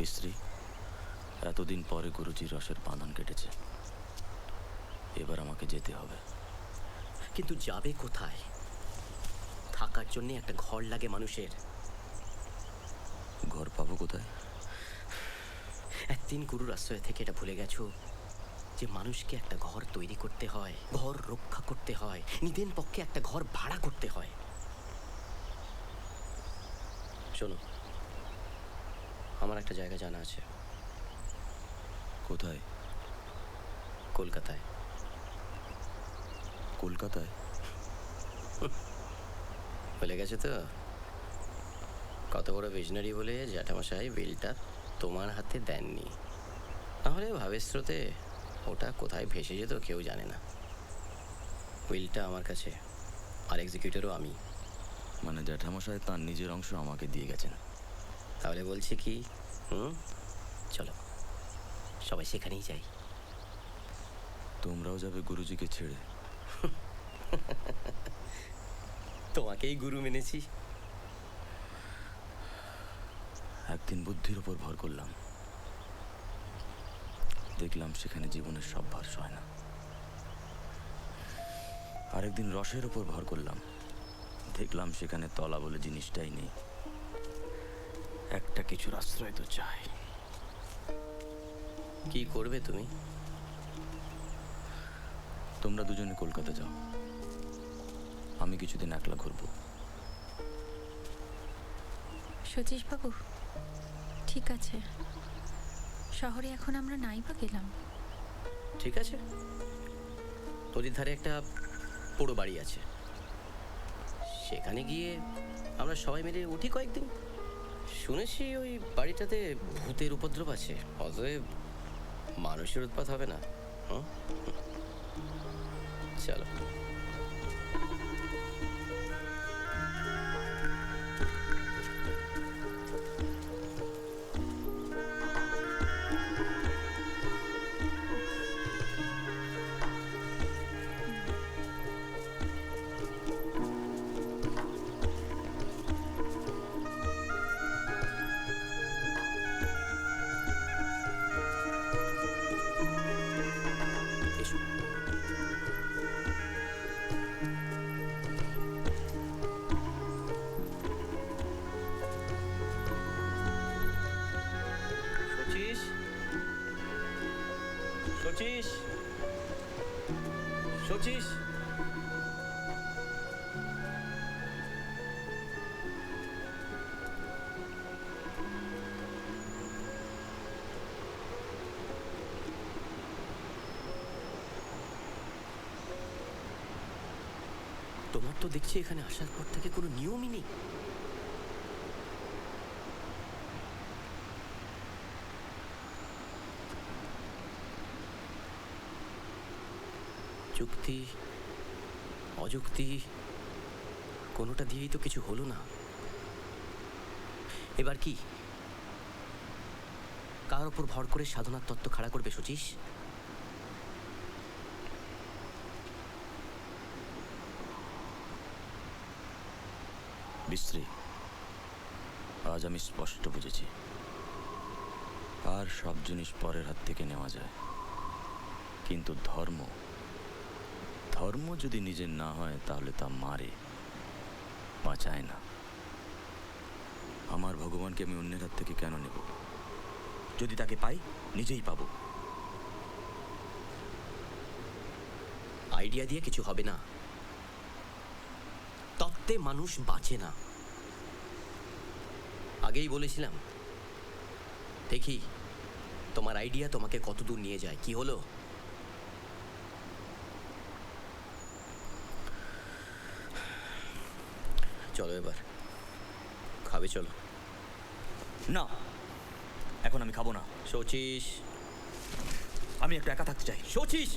বিশ্রী, এতদিন পরে গুরুজি রসের বাঁধন কেটেছে। এবার আমাকে যেতে হবে। কিন্তু যাবে কোথায়? থাকার জন্য একটা ঘর লাগে মানুষের। ঘর পাবো কোথায়? একদিন গুরুর আশ্রয় থেকে এটা ভুলে গেছো যে মানুষকে একটা ঘর তৈরি করতে হয়, ঘর রক্ষা করতে হয়, নিদেন পক্ষে একটা ঘর ভাড়া করতে হয়। শোনো, আমার একটা জায়গা জানা আছে। কোথায়? কলকাতায়। কলকাতায়? ভুলে গেছো তো? কত বড় ভিশনারি বলে জ্যাঠামশাই বিলটা তোমার হাতে দেননি। তাহলে ভাবের স্রোতে ওটা কোথায় ভেসে যেত কেউ জানে না। উইলটা আমার কাছে, আর এক্সিকিউটরও আমি। মানে জ্যাঠামশাই তার নিজের অংশ আমাকে দিয়ে গেছেন? তাহলে বলছি কি, চলো সবাই সেখানেই যাই। তোমরাও যাবে গুরুজিকে ছেড়ে? তোমাকেই গুরু মেনেছি। একদিন বুদ্ধির উপর ভর করলাম, দেখলাম সেখানে জীবনের সব ভার সয় না। আরেকদিন রসের উপর ভর করলাম, দেখলাম সেখানে তলা বলে জিনিসটাই নেই। একটা কিছুর আশ্রয় তো চাই। কি করবে তুমি? তোমরা দুজনে কলকাতা যাও, আমি কিছুদিন একলা ঘুরবো। সতীশবাবু, ঠিক আছে, শহরে এখন আমরা নাই বা গেলাম। ঠিক আছে, নদীর ধারে একটা পোড়ো বাড়ি আছে, সেখানে গিয়ে আমরা সবাই মিলে উঠি কয়েকদিন। শুনেছি ওই বাড়িটাতে ভূতের উপদ্রব আছে, অতএব মানুষের উৎপাত হবে না। চলো। এসো। শচীশ, শচীশ, শচীশ। তোমার তো দেখছি এখানে আসার পর থেকে কোনো নিয়মই নেই। যুক্তি অযুক্তি কোনোটা দিয়েই তো কিছু হলো না। এবার কি কার ওপর ভর করে সাধনার তত্ত্ব খাড়া করবে শচীশ? বিশ্রী, আজ আমি স্পষ্ট বুঝেছি, আর সব জিনিস পরের হাত থেকে নেওয়া যায়, কিন্তু ধর্ম ধর্ম যদি নিজের না হয় তাহলে তা মারে, বাঁচায় না। আমার ভগবানকে আমি অন্যের হাত থেকে কেন নেব? যদি তাকে পাই, নিজেই পাবো। আইডিয়া দিয়ে কিছু হবে না, তত্ত্বে মানুষ বাঁচে না। আগেই বলেছিলাম, দেখি তোমার আইডিয়া তোমাকে কত দূর নিয়ে যায়। কি হলো? চলো এবার খাবে, চলো। না, এখন আমি খাবো না। শচীশ, আমি একটু একা থাকতে চাই। শচীশ।